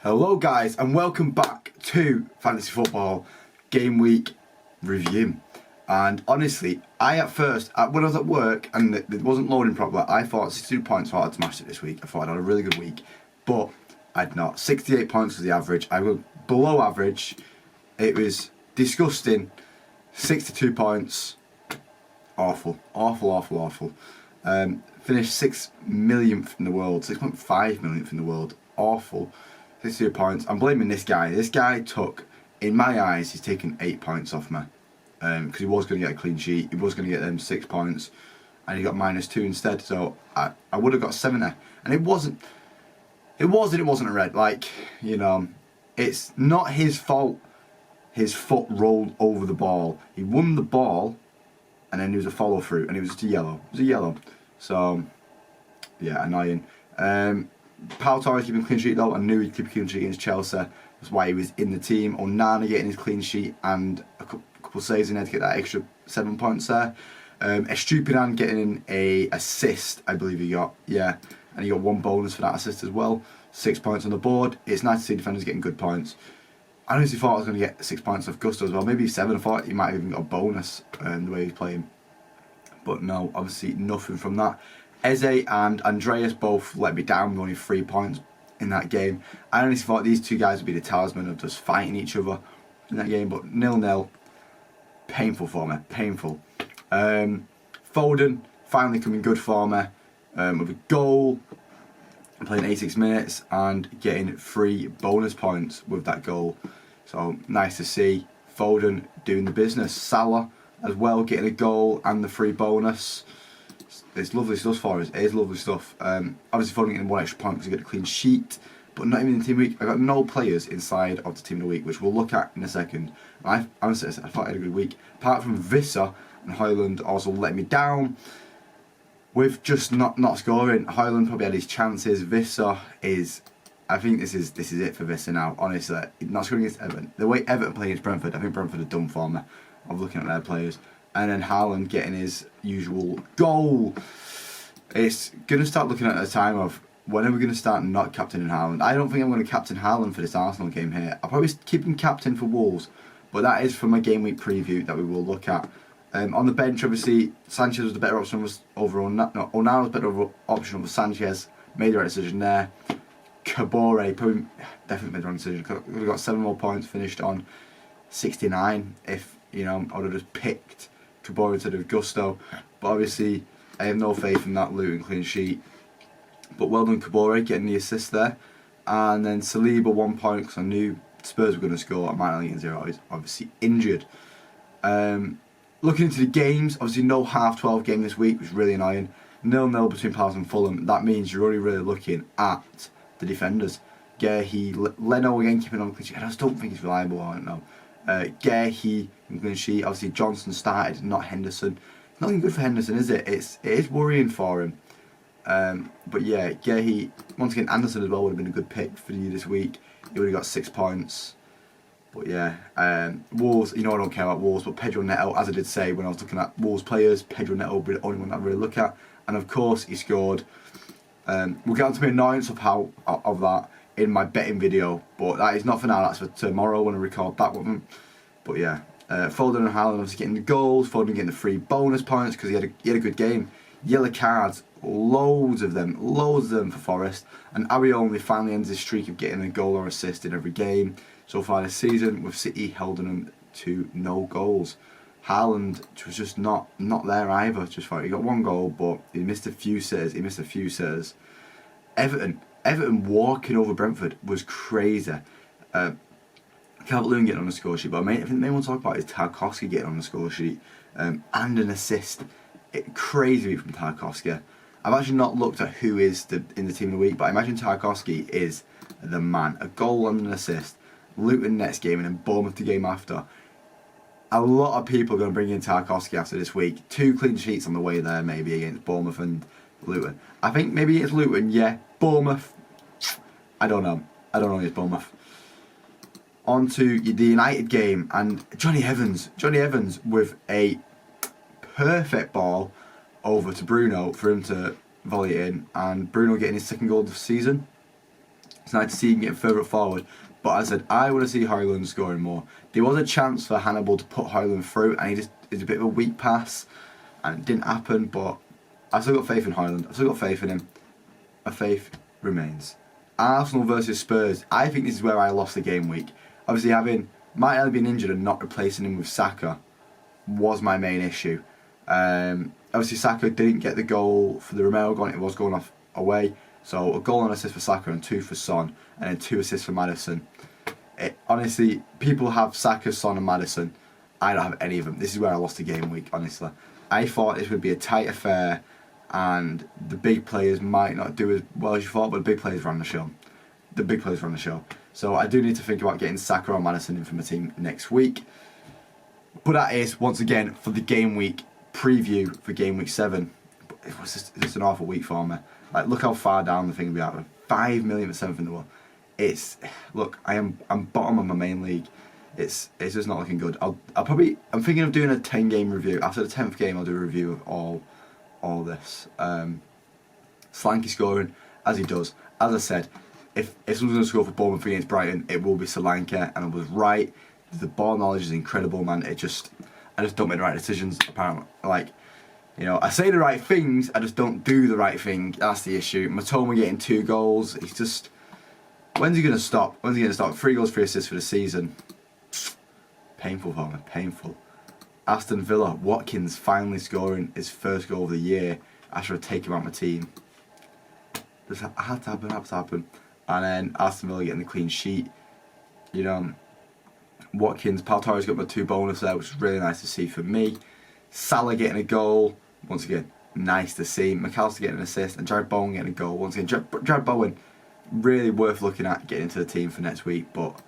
Hello guys and welcome back to Fantasy Football Game Week Review. And honestly, I at first, when I was at work and it wasn't loading properly, I thought 62 points, I thought I'd smashed it this week. I thought I'd had a really good week, but I'd not. 68 points was the average. I was below average. It was disgusting. 62 points. Awful. Finished 6 millionth in the world, 6.5 millionth in the world. Awful. 62 points. I'm blaming this guy. This guy took, in my eyes, he's taken 8 points off me. Because he was going to get a clean sheet. He was going to get them 6 points. And he got -2 instead. So I would have got 70. And it wasn't a red. Like, you know, it's not his fault. His foot rolled over the ball. He won the ball. And then there was a follow through. And it was just a yellow. It was a yellow. So, yeah, annoying. Pau Torres keeping a clean sheet though. I knew he'd keep a clean sheet against Chelsea. That's why he was in the team. Onana getting his clean sheet and a couple saves in there to get that extra 7 points there. Estupinan getting a assist, I believe he got. Yeah, and he got 1 bonus for that assist as well. 6 points on the board. It's nice to see defenders getting good points. I honestly thought I was going to get 6 points off Gusto as well. Maybe 7. I thought he might have even got a bonus the way he's playing. But no, obviously nothing from that. Eze and Andreas both let me down with only 3 points in that game. I honestly thought these two guys would be the talisman of just fighting each other in that game, but 0-0. Painful for me, painful. Foden finally coming good for me with a goal, playing 86 minutes and getting 3 bonus points with that goal. So nice to see Foden doing the business. Salah as well getting a goal and the 3 bonus. It's lovely stuff for us. It is lovely stuff. Obviously, Foden getting 1 extra point because he got a clean sheet, but not even in the team week. I got no players inside of the team of the week, which we'll look at in a second. Honestly, I thought I had a good week. Apart from Visser and Højlund also let me down with just not scoring. Højlund probably had his chances. Visser is, I think this is it for Visser now. Honestly, not scoring against Everton. The way Everton play against Brentford, I think Brentford are done for me. Of looking at their players. And then Haaland getting his usual goal. It's going to start looking at a time of when are we going to start not captaining Haaland. I don't think I'm going to captain Haaland for this Arsenal game here. I'll probably keep him captain for Wolves. But that is for my game week preview that we will look at. On the bench, obviously, Sanchez was the better option over Onana. Onana was the better option over Sanchez. Made the right decision there. Kabore, probably definitely made the wrong decision. We've got 7 more points, finished on 69. If, you know, I would have just picked Kabore instead of Gusto, but obviously I have no faith in that Luton clean sheet. But well done Kabore getting the assist there, and then Saliba 1 point because I knew Spurs were going to score. I might only get 0. He's obviously injured. Looking into the games, obviously no half-12 game this week, which was really annoying. 0-0 between Palace and Fulham. That means you're only really looking at the defenders. Gehi, Leno again keeping on clean sheet. I just don't think he's reliable. I don't know. Gehi clean sheet. Obviously Johnson started, not Henderson. Nothing good for Henderson, is it? It is worrying for him. But yeah, Gehi, once again Anderson as well would have been a good pick for you this week. He would have got 6 points. But yeah, Wolves, you know I don't care about Wolves, but Pedro Neto, as I did say when I was looking at Wolves players, Pedro Neto would be the only one that I really look at. And of course he scored. We'll get on to the annoyance of that in my betting video, but that is not for now, that's for tomorrow when I record that one. But yeah, Foden and Haaland obviously getting the goals, Foden getting the 3 bonus points because he had a good game. Yellow cards, loads of them for Forest, and Arioli finally ends his streak of getting a goal or assist in every game so far this season, with City holding him to no goals. Haaland was just not there either. Just thought he got 1 goal, but he missed a few sitters. Everton walking over Brentford was crazy. Calvert-Lewin getting on the score sheet, but I think the main one to talk about is Tarkowski getting on the score sheet and an assist. Crazy from Tarkowski. I've actually not looked at who is in the team of the week, but I imagine Tarkowski is the man. A goal and an assist. Luton next game and then Bournemouth the game after. A lot of people are going to bring in Tarkowski after this week. 2 clean sheets on the way there, maybe against Bournemouth and Luton. I think maybe it's Luton, yeah. Bournemouth, I don't know against Bournemouth. On to the United game and Johnny Evans with a perfect ball over to Bruno for him to volley it in, and Bruno getting his 2nd goal of the season. It's nice to see him getting further forward. But as I said, I want to see Højlund scoring more. There was a chance for Hannibal to put Højlund through, and it's a bit of a weak pass, and it didn't happen. But I've still got faith in Højlund. I've still got faith in him. My faith remains. Arsenal versus Spurs. I think this is where I lost the game week. Obviously, having Martinelli being injured and not replacing him with Saka was my main issue. Obviously, Saka didn't get the goal for the Romero goal. It was going off away. So a goal and assist for Saka and 2 for Son, and then 2 assists for Maddison. Honestly, people have Saka, Son and Maddison. I don't have any of them. This is where I lost the game week, honestly. I thought this would be a tight affair and the big players might not do as well as you thought, but the big players ran the show. The big players ran the show. So I do need to think about getting Saka or Maddison in for my team next week. But that is, once again, for the game week preview for game week 7. It was just an awful week for me. Like, look how far down the thing we are. 5 million for 7th in the world. Look, I'm bottom of my main league. It's just not looking good. I'm thinking of doing a 10-game review. After the 10th game, I'll do a review of all this. Solanke scoring as he does. As I said, if someone's going to score for Bournemouth against Brighton, it will be Solanke, and I was right. The ball knowledge is incredible, man. I just don't make the right decisions. Apparently, I say the right things, I just don't do the right thing. That's the issue. Matoma getting 2 goals. He's just, when's he going to stop? 3 goals, 3 assists for the season. Painful for me, painful. Aston Villa, Watkins finally scoring his first goal of the year after I take him out of my team. Just had to happen. And then Aston Villa getting the clean sheet. Watkins, Pal Torres got my 2 bonus there, which is really nice to see for me. Salah getting a goal, once again, nice to see. McAllister getting an assist, and Jared Bowen getting a goal. Once again, Jared Bowen, really worth looking at getting into the team for next week, but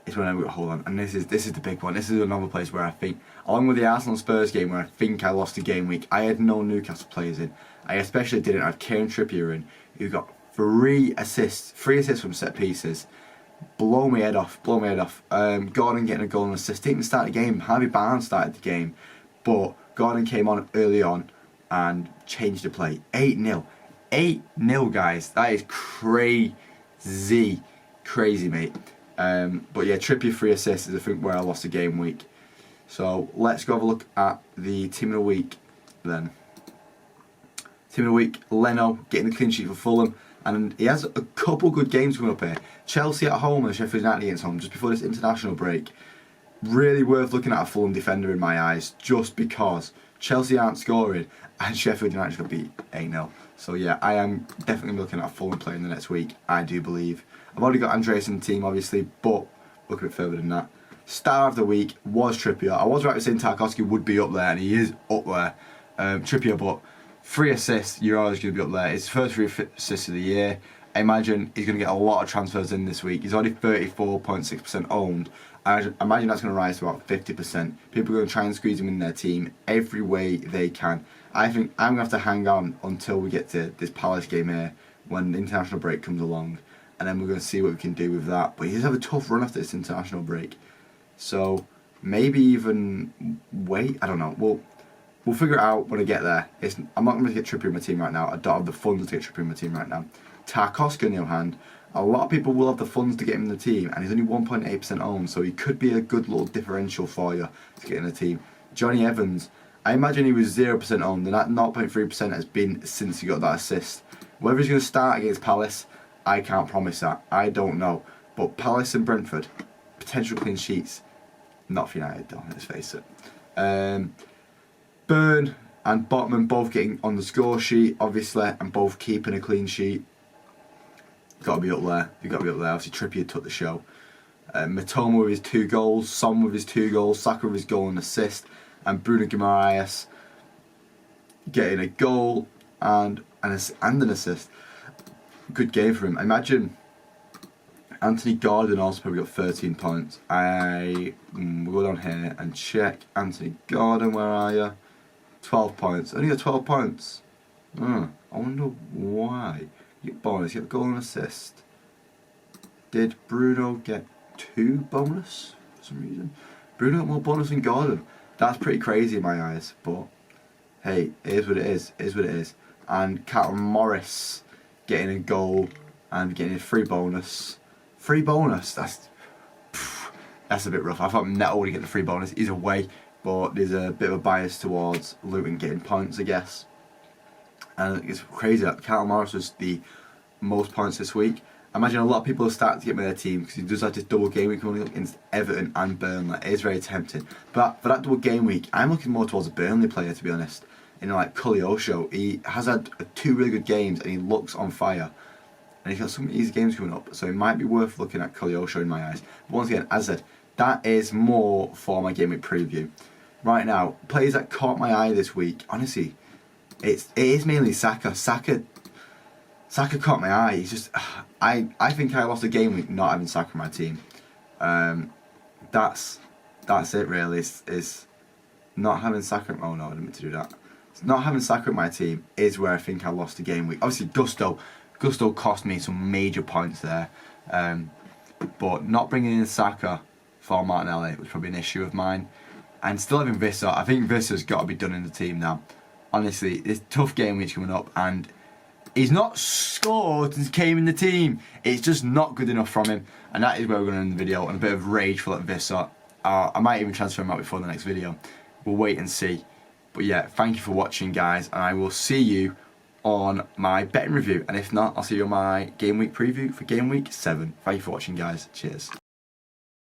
it's when I've got to hold on. And this is the big one. This is another place where I think, along with the Arsenal-Spurs game where I think I lost the game week, I had no Newcastle players in. I especially didn't have Kieran Trippier in, who got 3 assists from set pieces. Blow my head off. Gordon getting a goal and assist. Didn't even start the game. Harvey Barnes started the game. But Gordon came on early on and changed the play. 8-0. 8-0, guys. That is crazy. Crazy, mate. But yeah, Trippier 3 assists is I think where I lost the game week. So let's go have a look at the team of the week then. Team of the week, Leno getting the clean sheet for Fulham. And he has a couple good games coming up here. Chelsea at home and Sheffield United against home just before this international break. Really worth looking at a Fulham defender in my eyes, just because Chelsea aren't scoring and Sheffield United's going to beat 8-0. So yeah, I am definitely looking at a Fulham player in the next week, I do believe. I've already got Andreas in the team, obviously, but look a bit further than that. Star of the week was Trippier. I was right to saying Tarkowski would be up there, and he is up there. Trippier, but 3 assists, you're always going to be up there. His first 3 assists of the year. I imagine he's going to get a lot of transfers in this week. He's already 34.6% owned. I imagine that's going to rise to about 50%. People are going to try and squeeze him in their team every way they can. I think I'm going to have to hang on until we get to this Palace game here when the international break comes along. And then we're going to see what we can do with that. But he does have a tough run after this international break. So maybe even wait. I don't know. We'll figure it out when I get there. I'm not going to get Trippier in my team right now. I don't have the funds to get Trippier in my team right now. Tarkowski on the other hand, a lot of people will have the funds to get him in the team, and he's only 1.8% owned, so he could be a good little differential for you to get in the team. Johnny Evans, I imagine he was 0% owned, and that 0.3% has been since he got that assist. Whether he's going to start against Palace, I can't promise that. I don't know. But Palace and Brentford, potential clean sheets. Not for United, though, let's face it. Burn and Botman both getting on the score sheet, obviously, and both keeping a clean sheet. Got to be up there. You've got to be up there. Obviously, Trippier took the show. Matoma with his 2 goals, Son with his 2 goals, Saka with his goal and assist, and Bruno Guimaraes getting a goal and an assist. Good game for him. I imagine Anthony Gordon also probably got 13 points. We'll go down here and check. Anthony Gordon, where are you? 12 points. Only got 12 points. I wonder why. You get bonus, you get a goal and assist. Did Bruno get 2 bonus for some reason? Bruno got more bonus than Gordon. That's pretty crazy in my eyes, but hey, it is what it is. And Carlton Morris getting a goal and getting a free bonus. Free bonus, that's a bit rough. I thought Neto would get the free bonus either way, but there's a bit of a bias towards Luton getting points, I guess. And it's crazy that Carl Morris was the most points this week. I imagine a lot of people have started to get with their team because he does like this double game week coming up against Everton and Burnley. It is very tempting. But for that double game week, I'm looking more towards a Burnley player, to be honest. You know, like Koleosho, he has had 2 really good games and he looks on fire. And he's got some easy games coming up, so it might be worth looking at Koleosho in my eyes. But once again, as I said, that is more for my game week preview. Right now, players that caught my eye this week, honestly, it is mainly Saka. Saka caught my eye. He's just, I think I lost a game week not having Saka in my team. That's it really. Is not having Saka. Oh no, I didn't mean to do that. Not having Saka in my team is where I think I lost the game week. Obviously, Gusto cost me some major points there, but not bringing in Saka for Martinelli was probably an issue of mine. And still having Vissa, I think Vissa's got to be done in the team now. Honestly, it's tough game week coming up, and he's not scored since he came in the team. It's just not good enough from him, and that is where we're going to end the video on a bit of rage for Vissa. I might even transfer him out before the next video. We'll wait and see. But yeah, thank you for watching, guys, and I will see you on my betting review. And if not, I'll see you on my game week preview for game week 7. Thank you for watching, guys. Cheers.